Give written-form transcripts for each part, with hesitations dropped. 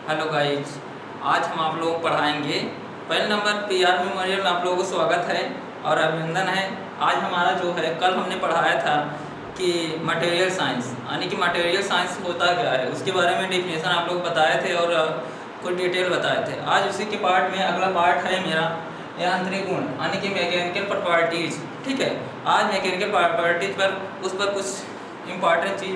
Hello guys, आज हम आप लोगों को पढ़ाएंगे पहले नंबर पीआर मेमोरियल में। आप लोगों को स्वागत है और अभिनंदन है। आज हमारा जो है, कल हमने पढ़ाया था कि मटेरियल साइंस यानी कि मटेरियल साइंस होता क्या है, उसके बारे में डेफिनेशन आप लोग बताए थे और कुछ डिटेल बताए थे। आज उसी के पार्ट में अगला पार्ट है मेरा यांत्रिक गुण यानी कि मैकेनिकल प्रॉपर्टीज। ठीक है, आज मैकेनिकल प्रॉपर्टीज पर उस पर कुछ इम्पॉर्टेंट चीज़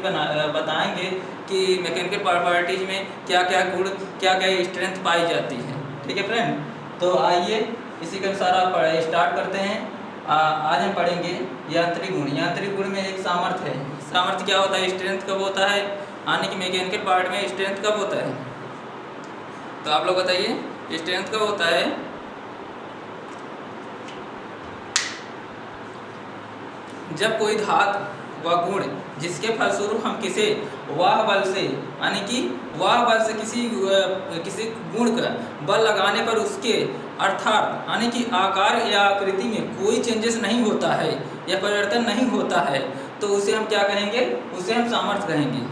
बताएंगे कि मैकेनिकल प्रॉपर्टीज में क्या क्या गुण, क्या क्या स्ट्रेंथ पाई जाती है। ठीक है फ्रेंड, तो आइए इसी के अनुसार आप स्टार्ट करते हैं। आज हम पढ़ेंगे यांत्रिक गुण। यांत्रिक गुण में एक सामर्थ्य है। सामर्थ्य क्या होता है, स्ट्रेंथ कब होता है, यानी कि मैकेनिकल पार्ट में स्ट्रेंथ कब होता है। तो आप लोग बताइए स्ट्रेंथ कब होता है। जब कोई धातु व गुण जिसके फलस्वरूप हम किसी वाह बल से यानी कि वाह बल से किसी गुण का बल लगाने पर उसके अर्थात यानी कि आकार या आकृति में कोई चेंजेस नहीं होता है या परिवर्तन नहीं होता है, तो उसे हम क्या कहेंगे, उसे हम सामर्थ्य कहेंगे।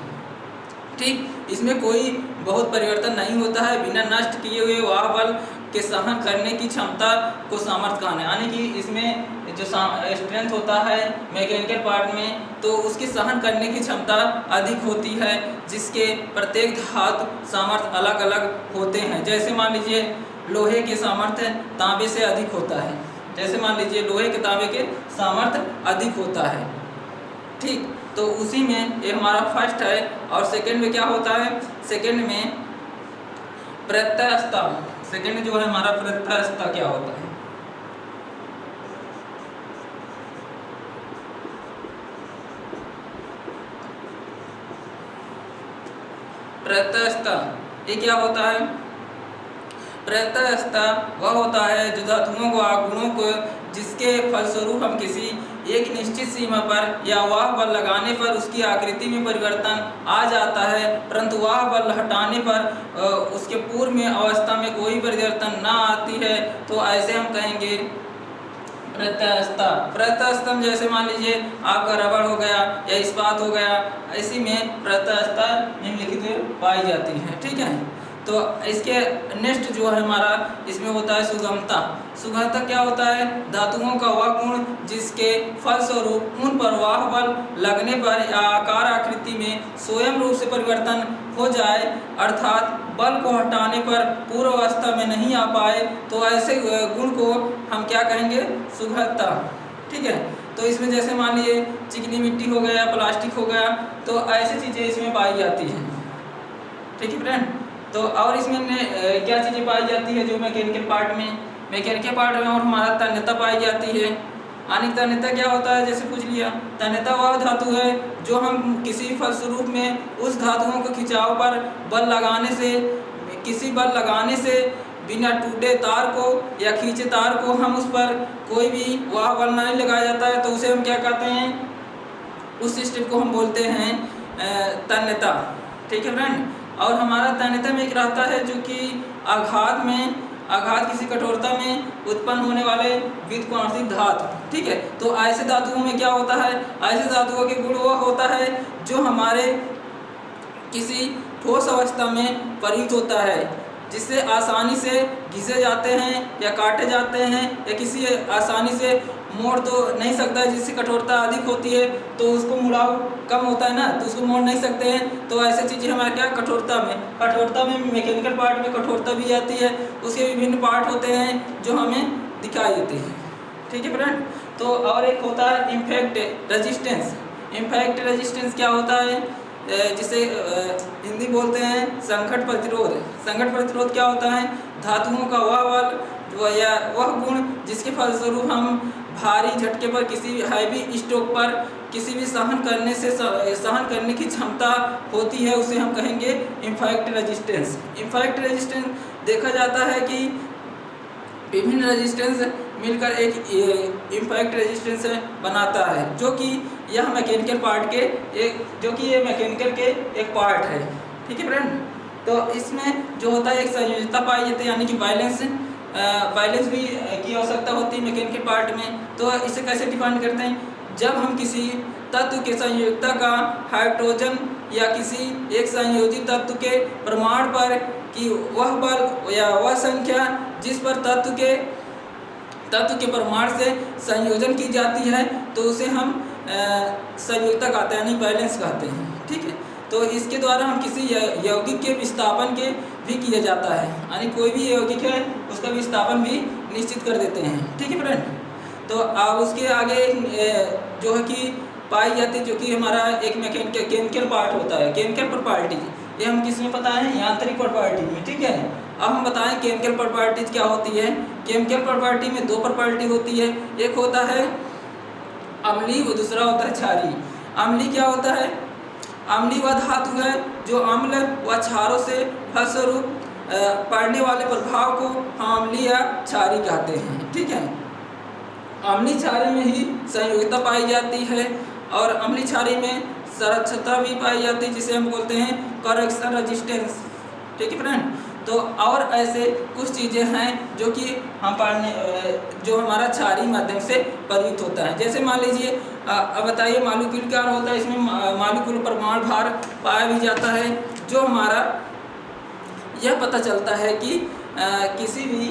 ठीक, इसमें कोई बहुत परिवर्तन नहीं होता है, बिना नष्ट किए हुए वाह बल के सहन करने की क्षमता को सामर्थ्य कहना है। यानी कि इसमें जो स्ट्रेंथ होता है मैकेनिकल पार्ट में, तो उसकी सहन करने की क्षमता अधिक होती है, जिसके प्रत्येक धातु सामर्थ्य अलग अलग होते हैं। जैसे मान लीजिए लोहे के सामर्थ्य तांबे से अधिक होता है। जैसे मान लीजिए लोहे के तांबे के सामर्थ्य अधिक होता है। ठीक, तो उसी में ये हमारा फर्स्ट है। और सेकंड में क्या होता है, सेकंड में प्रत्ययस्था। सेकंड जो है हमारा प्रत्ययस्था क्या होता है। प्रत्ययस्था ये क्या होता है। प्रत्ययस्था वह होता है जो धातुओं व गुणों को जिसके फलस्वरूप हम किसी एक निश्चित सीमा पर या वाह बल लगाने पर उसकी आकृति में परिवर्तन आ जाता है, परंतु वाह बल हटाने पर उसके पूर्व में अवस्था में कोई परिवर्तन ना आती है, तो ऐसे हम कहेंगे प्रत्ययस्था। प्रत्ययस्था जैसे मान लीजिए आपका रबड़ हो गया या इस्पात हो गया, ऐसी में प्रत्ययस्था निम्नलिखित पाई जाती है। ठीक है, तो इसके नेक्स्ट जो है हमारा इसमें होता है सुगमता। सुगमता क्या होता है, धातुओं का वह गुण जिसके फलस्वरूप उन पर वाह बल लगने पर या आकार आकृति में स्वयं रूप से परिवर्तन हो जाए, अर्थात बल को हटाने पर पूर्व अवस्था में नहीं आ पाए, तो ऐसे गुण को हम क्या कहेंगे, सुगमता। ठीक है, तो इसमें जैसे मान लीजिए चिकनी मिट्टी हो गया, प्लास्टिक हो गया, तो ऐसी चीज़ें इसमें पाई जाती हैं। ठीक है फ्रेंड, तो और इसमें क्या चीज़ें पाई जाती है जो मैकेनिकल पार्ट में, मैकेनिकल पार्ट में और हमारा तन्यता पाई जाती है। यानी तन्यता क्या होता है, जैसे पूछ लिया, तन्यता वह धातु है जो हम किसी फलस्वरूप में उस धातुओं को खिंचाव पर बल लगाने से, किसी बल लगाने से बिना टूटे तार को या खींचे तार को हम उस पर कोई भी वाह बल नहीं लगाया जाता है, तो उसे हम क्या कहते हैं, उस स्टेप को हम बोलते हैं तन्यता। ठीक है फ्रेंड, और हमारा तन्यता में एक रहता है जो कि आघात किसी कठोरता में उत्पन्न होने वाले विध्वंसित धातु। ठीक है, तो ऐसे धातुओं में क्या होता है, ऐसे धातुओं के गुण वह होता है जो हमारे किसी ठोस अवस्था में परिणत होता है, जिससे आसानी से घिसे जाते हैं या काटे जाते हैं, या किसी आसानी से मोड़ तो नहीं सकता है, जिससे कठोरता अधिक होती है तो उसको मुड़ाव कम होता है ना, तो उसको मोड़ नहीं सकते हैं। तो ऐसी चीज़ें हमारे क्या, कठोरता में मैकेनिकल पार्ट में कठोरता भी आती है, उसके विभिन्न पार्ट होते हैं जो हमें दिखाई देते हैं। ठीक है फ्रेंड, तो और एक होता है इम्पैक्ट रेजिस्टेंस। इम्पैक्ट रेजिस्टेंस क्या होता है, जिसे हिंदी बोलते हैं संकट प्रतिरोध। संकट प्रतिरोध क्या होता है, धातुओं का वह बल या वह गुण जिसके फलस्वरूप हम भारी झटके पर, किसी हैवी स्ट्रोक पर किसी भी सहन करने की क्षमता होती है, उसे हम कहेंगे इम्पैक्ट रेजिस्टेंस। इम्पैक्ट रेजिस्टेंस देखा जाता है कि विभिन्न रेजिस्टेंस मिलकर एक इम्पैक्ट रेजिस्टेंस बनाता है, जो कि यह मैकेनिकल पार्ट के ये मैकेनिकल के एक पार्ट है। ठीक है फ्रेंड, तो इसमें जो होता है एक संयोजकता पाई जाती है, यानी कि बैलेंस भी की आवश्यकता होती है मैकेनिकल पार्ट में। तो इसे कैसे डिफाइन करते हैं, जब हम किसी तत्व के संयोजकता का हाइड्रोजन या किसी एक संयोजित तत्व के प्रमाण पर कि वह बल या वह संख्या जिस पर तत्व के प्रमाण से संयोजन की जाती है तो उसे हम संयोजकता कहते हैं, यानी बैलेंस कहते हैं। ठीक है, तो इसके द्वारा हम किसी यौगिक के विस्थापन के भी किया जाता है, यानी कोई भी यौगिक है उसका विस्थापन भी निश्चित कर देते हैं। ठीक है फ्रेंड, तो अब उसके आगे जो है कि पाई जाती है, जो कि हमारा एक केमिकल पार्ट होता है, केमिकल प्रॉपर्टीज। ये हम किस में पता है? यांत्रिक प्रॉपर्टीज में। ठीक है, अब हम बताएं केमिकल प्रॉपर्टीज क्या होती है। केमिकल प्रॉपर्टी में दो प्रॉपर्टी होती है, एक होता है अम्लीय और दूसरा होता है क्षारीय। अम्लीय क्या होता है? अम्लीय वह धातु है जो अम्ल व क्षारों से फलस्वरूप पड़ने वाले प्रभाव को हम अम्लीय या क्षारीय कहते हैं। ठीक है, अम्लीय क्षारीय में ही संयोगिता पाई जाती है और अम्लीय क्षारीय में संरक्षता भी पाई जाती है, जिसे हम बोलते हैं करेक्शन रेजिस्टेंस। ठीक है फ्रेंड, तो और ऐसे कुछ चीज़ें हैं जो कि हम पढ़ने जो हमारा क्षारीय माध्यम से प्रयुक्त होता है। जैसे मान लीजिए, अब बताइए मॉलिक्यूल क्या होता है। इसमें मॉलिक्यूल परमाणु भार पाया भी जाता है, जो हमारा यह पता चलता है कि किसी भी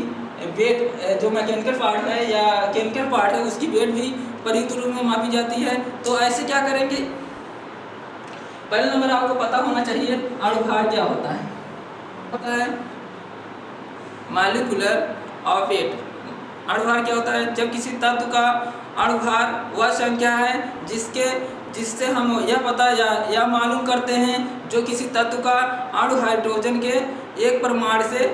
वेट जो मैकेनिकल पार्ट है या केमिकल पार्ट है उसकी वेट भी प्रयुक्त रूप में मापी जाती है। तो ऐसे क्या करेंगे, पहले नंबर आपको पता होना चाहिए अणुभार क्या होता है। होता है मॉलिक्यूलर ऑफ वेट। अणुभार क्या होता है? जब किसी तत्व का अणुभार वह संख्या है जिससे हम यह पता या मालूम करते हैं जो किसी तत्व का अणु हाइड्रोजन के एक परमाणु से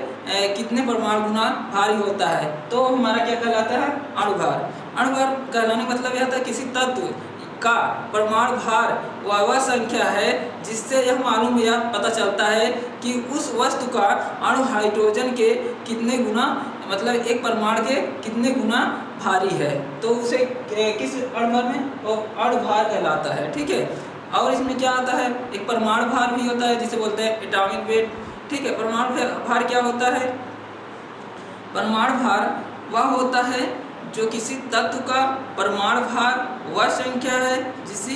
कितने परमाणु गुना भारी होता है, तो हमारा क्या कहलाता है? अणुभार। अणुभार कहलाने का मतलब यह था किसी तत्व का परमाणु भार वह संख्या है जिससे यह मालूम या पता चलता है कि उस वस्तु का अणु हाइड्रोजन के कितने गुना, मतलब एक परमाणु के कितने गुना भारी है, तो उसे किस अणुभार में? वो अणुभार कहलाता है। ठीक है, और इसमें क्या आता है? एक परमाणु भार भी होता है जिसे बोलते हैं एटॉमिक वेट। ठीक है, परमाणु भार क्या होता है? परमाणु भार वह होता है जो किसी तत्व का परमाणु भार वह संख्या है जिससे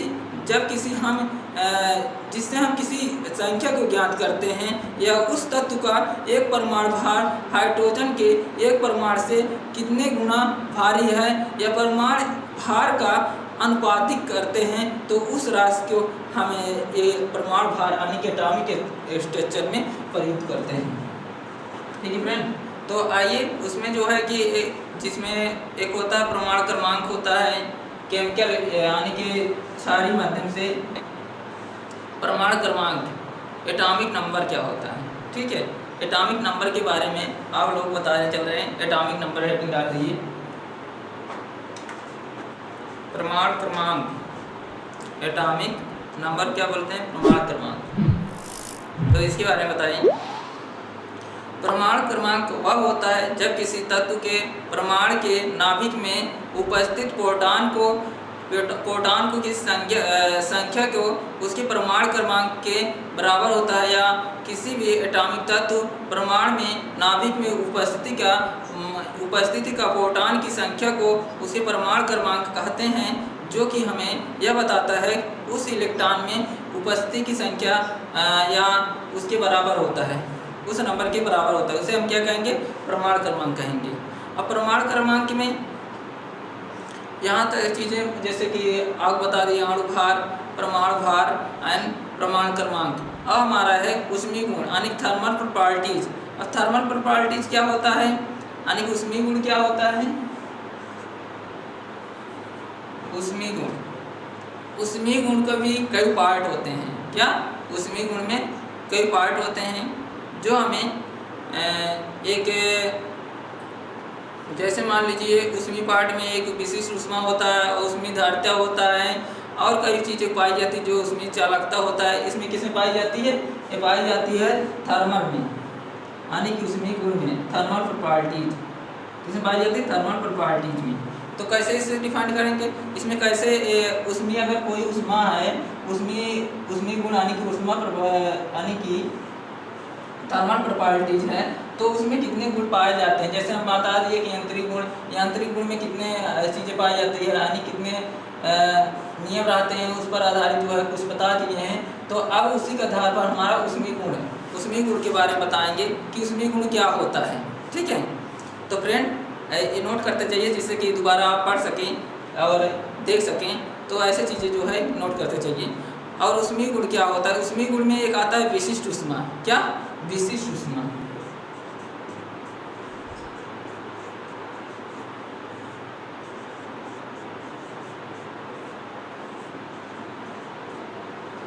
हम किसी संख्या को ज्ञात करते हैं, या उस तत्व का एक परमाणु भार हाइड्रोजन के एक परमाणु से कितने गुना भारी है, या परमाणु भार का अनुपातिक करते हैं, तो उस राशि को हमें ये परमाणु भार यानी कि एटॉमिक स्ट्रक्चर में प्रयुक्त करते हैं। ठीक है फ्रेंड, तो आइए उसमें जो है कि जिसमें एक होता है परमाणु क्रमांक होता है केमिकल यानी कि क्षारीय माध्यम से। परमाणु क्रमांक एटॉमिक नंबर क्या होता है? ठीक है, एटॉमिक नंबर के बारे में आप लोग बताने चल रहे हैं। एटॉमिक नंबर हेडिंग डाल दीजिए। परमाणु क्रमांक एटॉमिक नंबर क्या बोलते हैं? परमाणु क्रमांक। तो इसके बारे में बताइए। परमाणु क्रमांक वह होता है जब किसी तत्व के परमाणु के नाभिक में उपस्थित प्रोटॉन को किसी संख्या को उसके परमाणु क्रमांक के बराबर होता है, या किसी भी एटॉमिक तत्व परमाणु में नाभिक में उपस्थिति का प्रोटॉन की संख्या को उसके परमाणु क्रमांक कहते हैं, जो कि हमें यह बताता है उस इलेक्ट्रॉन में उपस्थिति की संख्या या उसके बराबर होता है, उस नंबर के बराबर होता है। उसे हम क्या कहेंगे? परमाणु क्रमांक कहेंगे। अब परमाणु क्रमांक में यहाँ तक चीज़ें जैसे कि आप बता दिए अणुभार, परमाणु भार एंड परमाणु क्रमांक। अब हमारा है ऊष्मीय गुण यानी थर्मल प्रॉपर्टीज। अब थर्मल प्रॉपर्टीज क्या होता है यानी कि ऊष्मीय गुण क्या होता है? ऊष्मीय गुण, ऊष्मीय गुण का भी कई पार्ट होते हैं। क्या? ऊष्मीय गुण में कई पार्ट होते हैं जो हमें एक जैसे मान लीजिए ऊष्मीय पार्ट में एक विशिष्ट ऊष्मा होता है, ऊष्मीय धारिता होता है और कई चीज़ें पाई जाती है जो ऊष्मीय चालकता होता है। इसमें किसमें पाई जाती है? ये पाई जाती है थर्मल में यानी कि ऊष्मीय गुण में, थर्मल प्रॉपर्टीज। किसमें पाई जाती है? थर्मल प्रॉपर्टीज में। तो कैसे इसे डिफाइन करेंगे? इसमें कैसे ऊष्मीय अगर कोई ऊष्मा है, ऊष्मीय गुण यानी कि ऊष्मा यानी कि थर्मल प्रॉपर्टीज है, तो उसमें कितने गुण पाए जाते हैं। जैसे हम बता दिए कि यांत्रिक गुण में कितने चीज़ें पाई जाती है यानी कितने नियम रहते हैं, उस पर आधारित जो है कुछ बता दिए हैं। तो अब उसी के आधार पर हमारा ऊष्मीय गुण के बारे में बताएंगे कि ऊष्मीय गुण क्या होता है। ठीक है, तो फ्रेंड ये नोट करते जाइए जिससे कि दोबारा आप पढ़ सकें और देख सकें। तो ऐसे चीज़ें जो है नोट करते जाइए। और ऊष्मीय गुण क्या होता है? ऊष्मीय गुण में एक आता है विशिष्ट ऊष्मा। क्या? विशिष्ट ऊष्मा।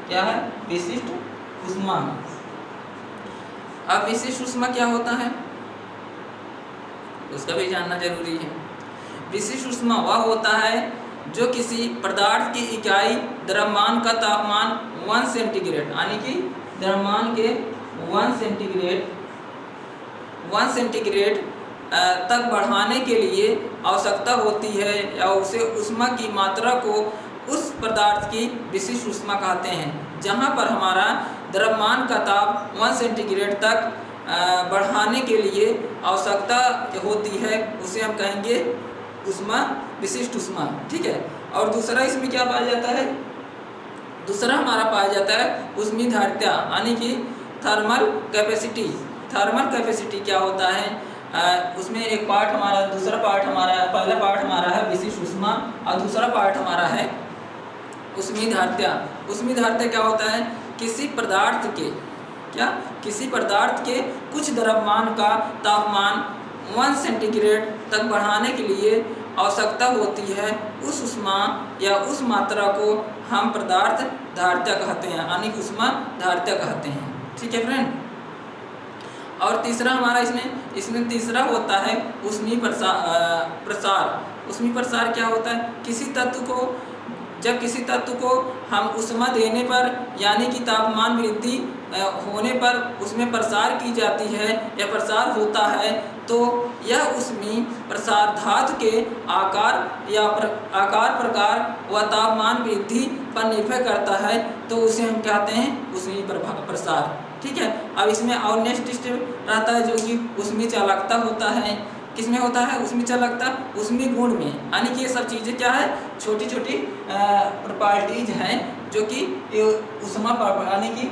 क्या है? विशिष्ट ऊष्मा। अब विशिष्ट ऊष्मा क्या होता है उसका भी जानना जरूरी है। विशिष्ट ऊष्मा वह होता है जो किसी पदार्थ की इकाई द्रव्यमान का तापमान 1 सेंटीग्रेड यानी कि द्रव्यमान के 1 सेंटीग्रेड तक बढ़ाने के लिए आवश्यकता होती है या उसे ऊष्मा की मात्रा को उस पदार्थ की विशिष्ट ऊष्मा कहते हैं। जहाँ पर हमारा द्रव्यमान का ताप 1 सेंटीग्रेड तक बढ़ाने के लिए आवश्यकता होती है उसे हम कहेंगे ऊष्मा, विशिष्ट ऊष्मा। ठीक है, और दूसरा इसमें क्या पाया जाता है? दूसरा हमारा पाया जाता है ऊष्मीय धारिता यानी कि थर्मल कैपेसिटी। थर्मल कैपेसिटी क्या होता है? उसमें एक पार्ट हमारा, दूसरा पार्ट हमारा, पहला पार्ट हमारा है विशिष्ट ऊष्मा और दूसरा पार्ट हमारा है ऊष्मीय धारिता। ऊष्मीय धारिता क्या होता है? किसी पदार्थ के किसी पदार्थ के कुछ द्रव्यमान का तापमान 1 सेंटीग्रेड तक बढ़ाने के लिए आवश्यकता होती है उस ऊष्मा या उस मात्रा को हम पदार्थ धारिता कहते हैं यानी कि ऊष्मा धारिता कहते हैं। ठीक है फ्रेंड, और तीसरा हमारा इसमें तीसरा होता है ऊष्मीय प्रसार। ऊष्मीय प्रसार क्या होता है? जब किसी तत्व को हम ऊष्मा देने पर यानी कि तापमान वृद्धि होने पर उसमें प्रसार की जाती है या प्रसार होता है तो यह ऊष्मीय प्रसार धातु के आकार प्रकार व तापमान वृद्धि पर निर्भर करता है तो उसे हम कहते हैं ऊष्मीय प्रसार। ठीक है, अब इसमें और नेक्स्ट स्टेप रहता है जो कि ऊष्मीय चालकता होता है। किसमें होता है ऊष्मीय चालकता? ऊष्मीय गुण में, यानी कि ये सब चीज़ें क्या है? छोटी छोटी प्रॉपर्टीज हैं जो कि ऊष्मा यानी कि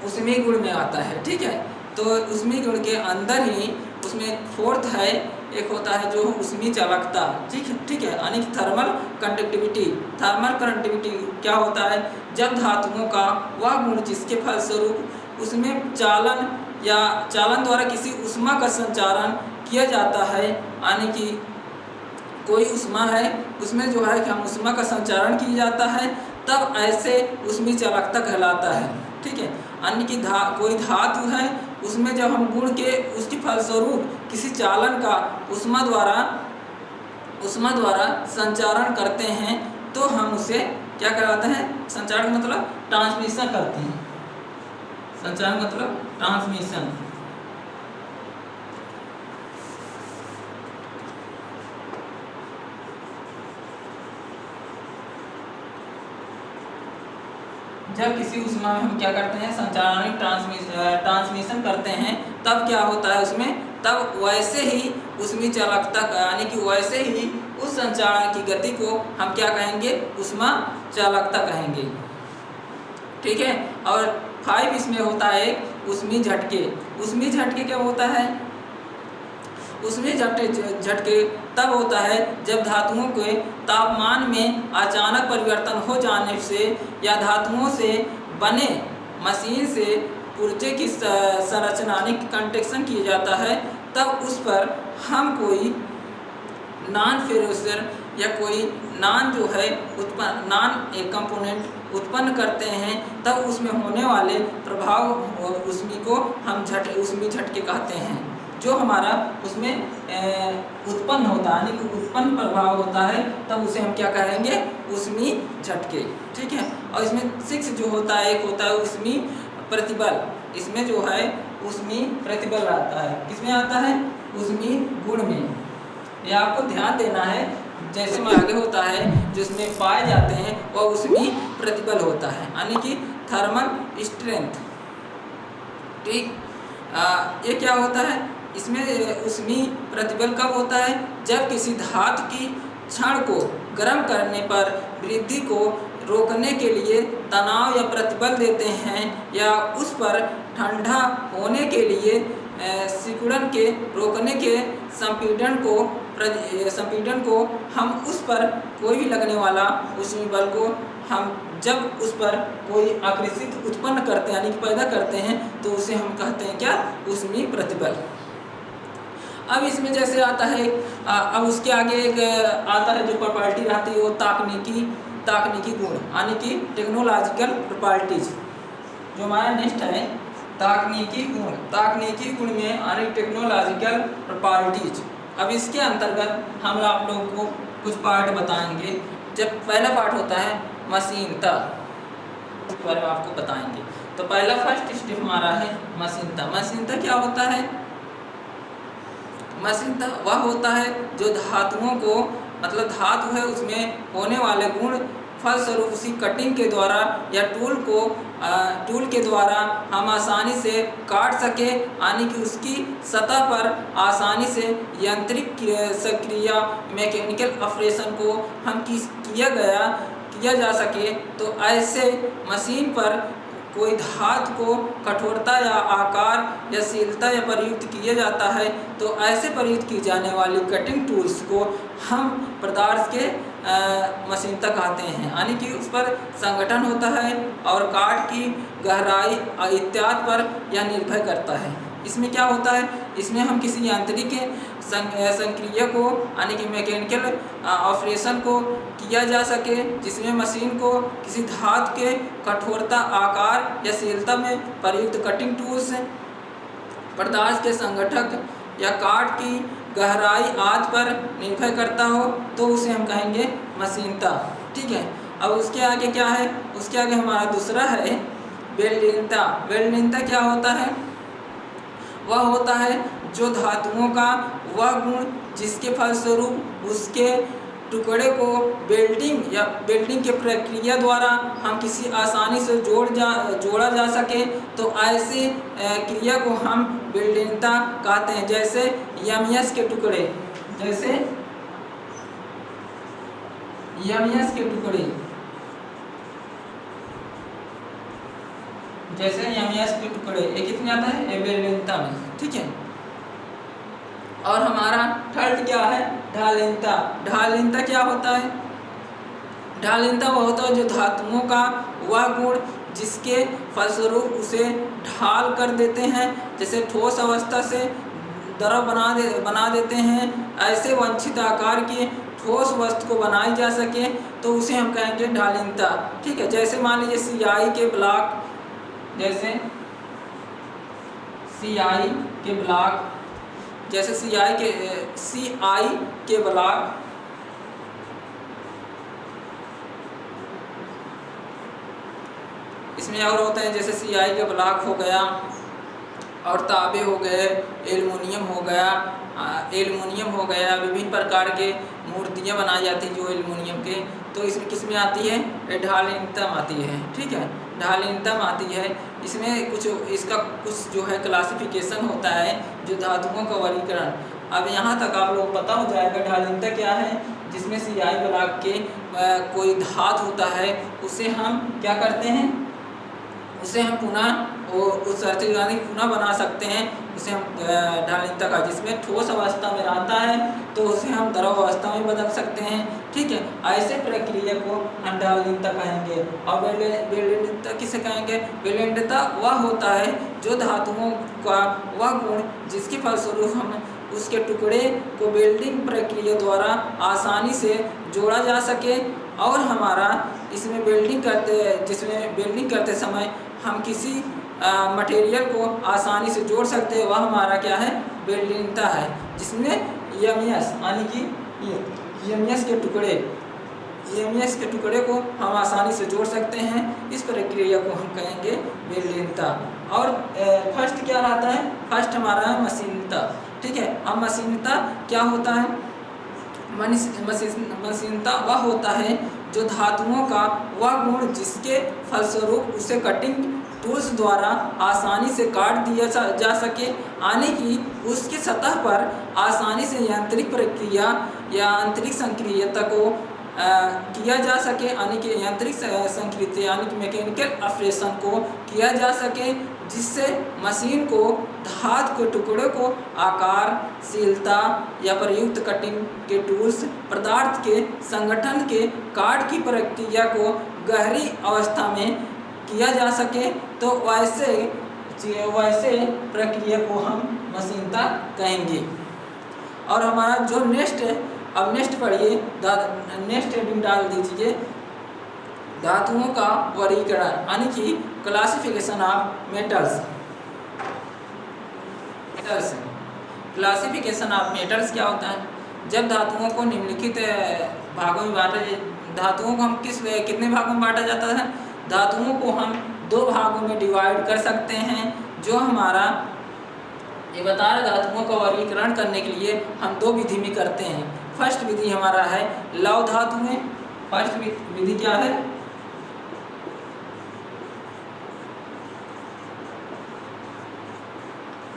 ऊष्मीय गुण में आता है। ठीक है, तो ऊष्मीय गुण के अंदर ही उसमें फोर्थ है, एक होता है जो ऊष्मीय चालकता। ठीक है, यानी कि थर्मल कंडक्टिविटी। थर्मल कंडक्टिविटी क्या होता है? जब धातुओं का वह गुण जिसके फलस्वरूप उसमें चालन द्वारा किसी ऊष्मा का संचारण किया जाता है, यानी कि कोई ऊष्मा है उसमें जो है कि हम ऊष्मा का संचारण किया जाता है तब ऐसे ऊष्मीय चालकता कहलाता है। ठीक है, यानी कि कोई धातु है उसमें जब हम गुण के उसके फलस्वरूप किसी चालन का ऊष्मा द्वारा संचारण करते हैं तो हम उसे क्या कहलाते हैं? संचारण मतलब ट्रांसमिशन करते हैं। संचारण मतलब ट्रांसमिशन। जब किसी ऊष्मा में हम क्या करते हैं? संचारणिक ट्रांसमिशन करते हैं तब क्या होता है उसमें? तब वैसे ही ऊष्मीय चालकता यानी कि वैसे ही उस संचारण की गति को हम क्या कहेंगे? ऊष्मा चालकता कहेंगे। ठीक है, और 5 इसमें होता है ऊष्मीय झटके। ऊष्मीय झटके क्या होता है? ऊष्मीय झटके तब होता है जब धातुओं के तापमान में अचानक परिवर्तन हो जाने से या धातुओं से बने मशीन से पुर्जे की संरचना कंस्ट्रक्शन किया जाता है तब उस पर हम कोई नॉन फेरोसर या कोई नॉन जो है एक कंपोनेंट उत्पन्न करते हैं तब उसमें होने वाले प्रभाव ऊष्मीय को हम ऊष्मीय झटके कहते हैं। जो हमारा उसमें उत्पन्न होता है यानी कि उत्पन्न प्रभाव होता है तब उसे हम क्या कहेंगे? ऊष्मीय झटके। ठीक है, और इसमें 6 जो होता है, एक होता है ऊष्मीय प्रतिबल। इसमें जो है ऊष्मीय प्रतिबल आता है। किसमें आता है? ऊष्मीय गुण में। ये आपको ध्यान देना है, जैसे में आगे होता है जिसमें पाए जाते हैं वह ऊष्मीय प्रतिबल होता है यानी कि थर्मल स्ट्रेंथ। ठीक, ये क्या होता है? इसमें ऊष्मीय प्रतिबल कब होता है? जब किसी धातु की क्षण को गर्म करने पर वृद्धि को रोकने के लिए तनाव या प्रतिबल देते हैं, या उस पर ठंडा होने के लिए सिकुड़न के रोकने के संपीड़न को हम उस पर कोई भी लगने वाला ऊष्मीय बल को हम जब उस पर कोई आकर्षित उत्पन्न करते हैं यानी कि पैदा करते हैं तो उसे हम कहते हैं क्या, ऊष्मीय प्रतिबल। अब इसमें जैसे आता है अब उसके आगे एक आता है जो प्रॉपर्टी रहती है वो तकनीकी गुण यानी कि टेक्नोलॉजिकल प्रॉपर्टीज। जो हमारा नेक्स्ट है तकनीकी गुण में यानी टेक्नोलॉजिकल प्रॉपर्टीज। अब इसके अंतर्गत हम आप लोगों को कुछ पार्ट बताएंगे। जब पहला पार्ट होता है मशीनता, इस बारे में आपको बताएंगे। तो पहला फर्स्ट स्टेप हमारा है मशीनता। मशीनता क्या होता है? मशीनता वह होता है जो धातुओं को मतलब धातु है उसमें होने वाले गुण फलस्वरूप उसी कटिंग के द्वारा या टूल के द्वारा हम आसानी से काट सके, यानी कि उसकी सतह पर आसानी से यांत्रिक सक्रिया मैकेनिकल ऑपरेशन को हम किया जा सके। तो ऐसे मशीन पर कोई धातु को कठोरता या आकार या शीलता या प्रयुक्त किया जाता है तो ऐसे प्रयुक्त की जाने वाली कटिंग टूल्स को हम पदार्थ के मशीनता कहते हैं, यानी कि उस पर संगठन होता है और काट की गहराई इत्यादि पर यह निर्भर करता है। इसमें क्या होता है, इसमें हम किसी यांत्रिक संक्रिया को यानी कि मैकेनिकल ऑपरेशन को किया जा सके जिसमें मशीन को किसी धातु के कठोरता आकार या शीलता में प्रयुक्त कटिंग टूल्स पदार्थ के संगठक या काट की गहराई आदि पर निर्भर करता हो तो उसे हम कहेंगे मशीनता। ठीक है। अब उसके आगे क्या है, उसके आगे हमारा दूसरा है वेल्डिंगता। वेल्डिंगता क्या होता है? वह होता है जो धातुओं का वह गुण जिसके फलस्वरूप उसके टुकड़े को वेल्डिंग के प्रक्रिया द्वारा हम किसी आसानी से जोड़ा जा सके तो ऐसे क्रिया को हम वेल्डिंगता कहते हैं। जैसे एमईएस के टुकड़े, ये कितने आता है? ये वेल्डिंगता में। ठीक है। और हमारा थर्ड क्या है? ढालिनता। ढालिनता क्या होता है? ढालिनता वह होता है जो धातुओं का वह गुण जिसके फलस्वरूप उसे ढाल कर देते हैं, जैसे ठोस अवस्था से द्रव बना देते हैं, ऐसे वांछित आकार की ठोस वस्तु को बनाई जा सके तो उसे हम कहेंगे ढालिनता। ठीक है। जैसे मान लीजिए सीआई के ब्लॉक, जैसे सीआई के ब्लॉक इसमें और होते हैं, जैसे सीआई के ब्लॉक हो गया और तांबे हो गए, एल्युमिनियम हो गया, विभिन्न प्रकार के मूर्तियाँ बनाई जाती हैं जो एल्युमिनियम के, तो इसमें किस में आती है? ढालिनता आती है। ठीक है। ढालिनता आती है। इसमें इसका कुछ जो है क्लासिफिकेशन होता है जो धातुओं का वर्गीकरण। अब यहाँ तक आप लोग पता हो जाएगा ढालिनता क्या है, जिसमें सीआई ब्लॉक के कोई धातु होता है उसे हम क्या करते हैं, उसे हम पुनः बना सकते हैं, उसे हम ढालिनता का, जिसमें ठोस अवस्था में रहता है तो उसे हम द्रव अवस्था में बदल सकते हैं। ठीक है। ऐसे प्रक्रिया को हम ढालिनता कहेंगे। और वेल्डिंगता किसे कहेंगे? वेल्डिंगता वह होता है जो धातुओं का वह गुण जिसके फलस्वरूप हम उसके टुकड़े को वेल्डिंग प्रक्रिया द्वारा आसानी से जोड़ा जा सके और हमारा जिसमें वेल्डिंग करते समय हम किसी मटेरियल को आसानी से जोड़ सकते हैं, वह हमारा क्या है? वेल्डिंगता है। जिसमें एमईएस यानी कि एमईएस के टुकड़े को हम आसानी से जोड़ सकते हैं, इस प्रक्रिया को हम कहेंगे वेल्डिंगता। और फर्स्ट क्या रहता है? फर्स्ट हमारा है मशीनता। ठीक है। अब मशीनता क्या होता है? मशीनता वह होता है जो धातुओं का वह गुण जिसके फलस्वरूप उसे कटिंग टूल्स द्वारा आसानी से काट दिया जा सके, यानी कि उसकी सतह पर आसानी से यांत्रिक प्रक्रिया या आंतरिक संक्रियता को किया जा सके, यानी कि यांत्रिक संक्रिया यानी कि मैकेनिकल ऑपरेशन को किया जा सके, जिससे मशीन को धातु के टुकड़े को आकारशीलता या प्रयुक्त कटिंग के टूल्स, पदार्थ के संगठन के काट की प्रक्रिया को गहरी अवस्था में किया जा सके, तो वैसे प्रक्रिया को हम मशीनता कहेंगे। और हमारा जो नेक्स्ट पढ़िए, नेक्स्ट हेडिंग डाल दीजिए धातुओं का वर्गीकरण, यानी कि classification of metals. Classification of metals क्या होता है? जब धातुओं को निम्नलिखित भागों में बांटा, धातुओं को हम कितने भागों में बांटा जाता है? धातुओं को हम 2 भागों में डिवाइड कर सकते हैं। जो हमारा ये बता रहा, धातुओं का वर्गीकरण करने के लिए हम 2 विधि में करते हैं। फर्स्ट विधि हमारा है लौह धातुएं। फर्स्ट विधि क्या है?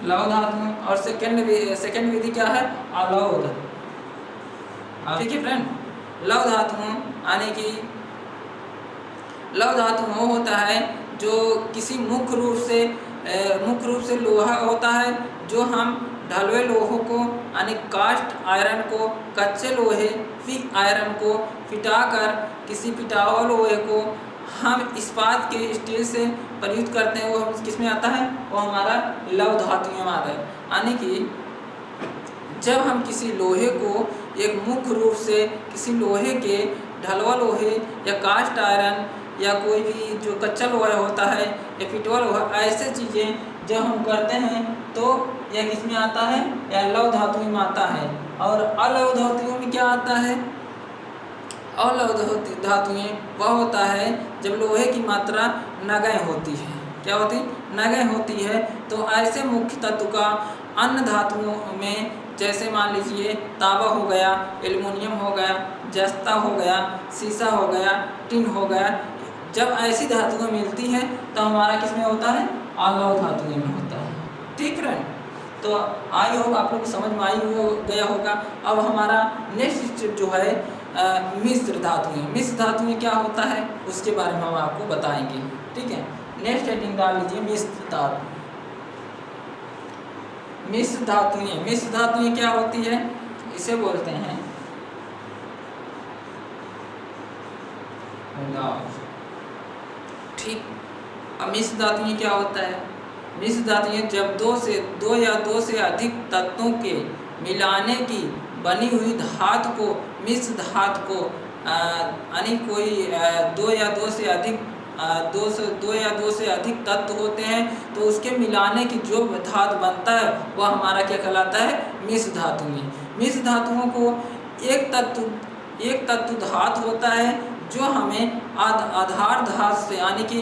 लौह धातुएं। और सेकंड विधि क्या है? अलौह धातु। ठीक है फ्रेंड, लौह धातुओं यानी कि लौह धातु वो होता है जो किसी मुख्य रूप से लोहा होता है, जो हम ढलवे लोहों को यानी कास्ट आयरन को, कच्चे लोहे फिग आयरन को पिटाकर किसी पिटा हुआ लोहे को हम इस्पात के स्टील से प्रयुक्त करते हैं, वो किस में आता है? वो हमारा लौह धातु में आता है। यानी कि जब हम किसी लोहे को एक मुख्य रूप से किसी लोहे के ढलवा लोहे या कास्ट आयरन या कोई भी जो कच्चा लोहा होता है या पिटवा लोहा, ऐसे चीज़ें जब हम करते हैं तो यह किस में आता है? या लौह धातु में आता है। और अलौह धातुओं में क्या आता है? अलौह धातुएं वह होता है जब लोहे की मात्रा नगण्य होती है। क्या होती है? नगण्य होती है। तो ऐसे मुख्य तत्व का अन्य धातुओं में, जैसे मान लीजिए तांबा हो गया, एल्युमिनियम हो गया, जस्ता हो गया, शीशा हो गया, टिन हो गया, जब ऐसी धातुएं मिलती हैं तो हमारा किस में होता है? अलौह धातुएं में होता है। ठीक फ्रेंड, तो आई होगा आप लोग समझ में गया होगा। अब हमारा नेक्स्ट जो है मिश्र धातुएं। मिश्र धातुएं क्या होता है उसके बारे में हम आपको बताएंगे। ठीक है, नेक्स्ट हेडिंग डाल लीजिए मिश्र धातु। मिश्र धातुएं क्या होती है? इसे बोलते हैं ठीक। अब मिश्र धातुएं क्या होता है? मिश्र धातुएं जब दो या दो से अधिक तत्वों के मिलाने की बनी हुई धातु को मिश्र धातु को यानी कोई दो या दो से अधिक तत्व होते हैं तो उसके मिलाने की जो धातु बनता है वह हमारा क्या कहलाता है? मिश्र धातुएं। मिश्र धातुओं को एक तत्व धातु होता है जो हमें आधार धातु से यानी कि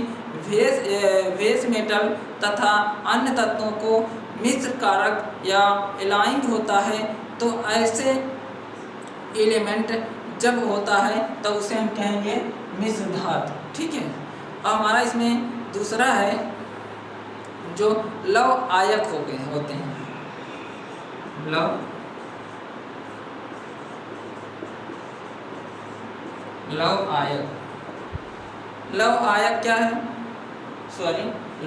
बेस मेटल तथा अन्य तत्वों को मिश्र कारक या एलाइंग होता है। तो ऐसे एलिमेंट जब होता है तो उसे हम कहेंगे मिश्र धातु। ठीक है, अब हमारा इसमें दूसरा है जो लौह आयक होते हैं। लौह आयक क्या है?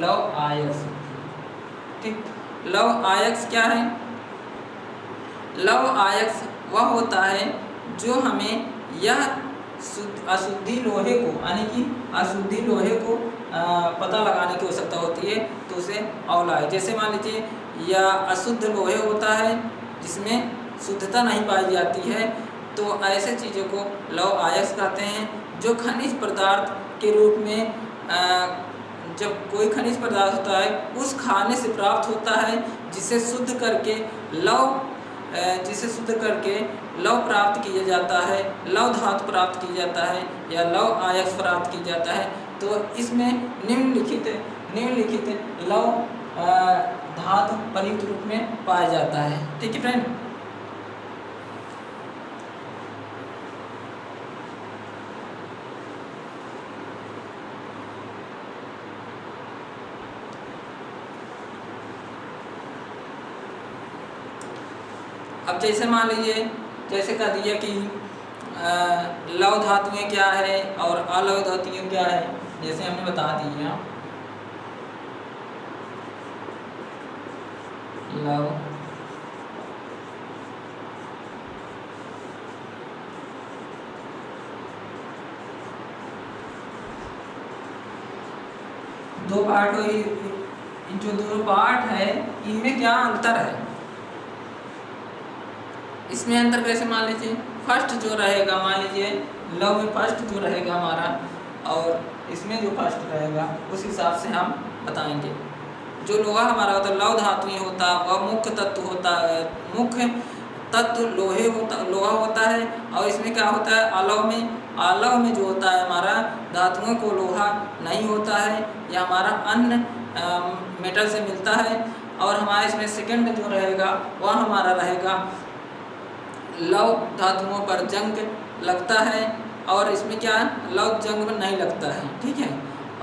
लौह आयक। ठीक, लौह आयक क्या है? लौह आयक वह होता है जो हमें यह अशुद्धि लोहे को यानी कि अशुद्धि लोहे को पता लगाने की आवश्यकता होती है, तो उसे अवलाय। जैसे मान लीजिए या अशुद्ध लोहे होता है जिसमें शुद्धता नहीं पाई जाती है, तो ऐसे चीज़ों को लौह आयक कहते हैं। जो खनिज पदार्थ के रूप में जब कोई खनिज पदार्थ होता है उस खाने से प्राप्त होता है जिसे शुद्ध करके लौह प्राप्त किया जाता है, लौह धातु प्राप्त की जाता है या लौह आयक प्राप्त की जाता है। तो इसमें निम्नलिखित लौह धातु प्रयुक्त रूप में पाया जाता है। ठीक है फ्रेंड, अब जैसे मान लीजिए, जैसे कह दिया कि लौह धातुएं क्या है और अलौह धातुएं क्या है, जैसे हमने बता दी है। लौह दो पार्ट हुई, जो दोनों पार्ट है इनमें क्या अंतर है, इसमें अंतर कैसे मान लीजिए। फर्स्ट जो रहेगा, मान लीजिए लव में फर्स्ट जो रहेगा हमारा, और इसमें जो फर्स्ट रहेगा उस हिसाब से हम बताएंगे। जो लोहा हमारा होता है, लौह धातुएं होता है, वह मुख्य तत्व होता है, मुख्य तत्व लोहा होता है। और इसमें क्या होता है, अलौह में जो होता है हमारा धातुओं को लोहा नहीं होता है, यह हमारा अन्य मेटल से मिलता है। और हमारे इसमें सेकंड जो रहेगा वह हमारा रहेगा लौह धातुओं पर जंग लगता है, और इसमें क्या है, लौह जंग में नहीं लगता है, ठीक है।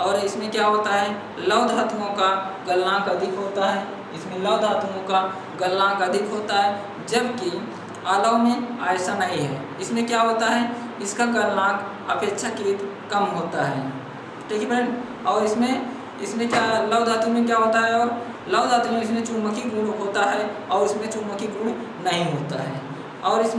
और इसमें क्या होता है, लौह धातुओं का गलनांक अधिक होता है, इसमें लौह धातुओं का गलनांक अधिक होता है, जबकि अलौह में ऐसा नहीं है। इसमें क्या होता है, इसका गलनांक अपेक्षाकृत कम होता है, ठीक है फ्रेंड। और इसमें क्या लौह धातु में क्या होता है, और लौह धातु में इसमें चुंबकीय गुण होता है और इसमें चुंबकीय गुण नहीं होता है। और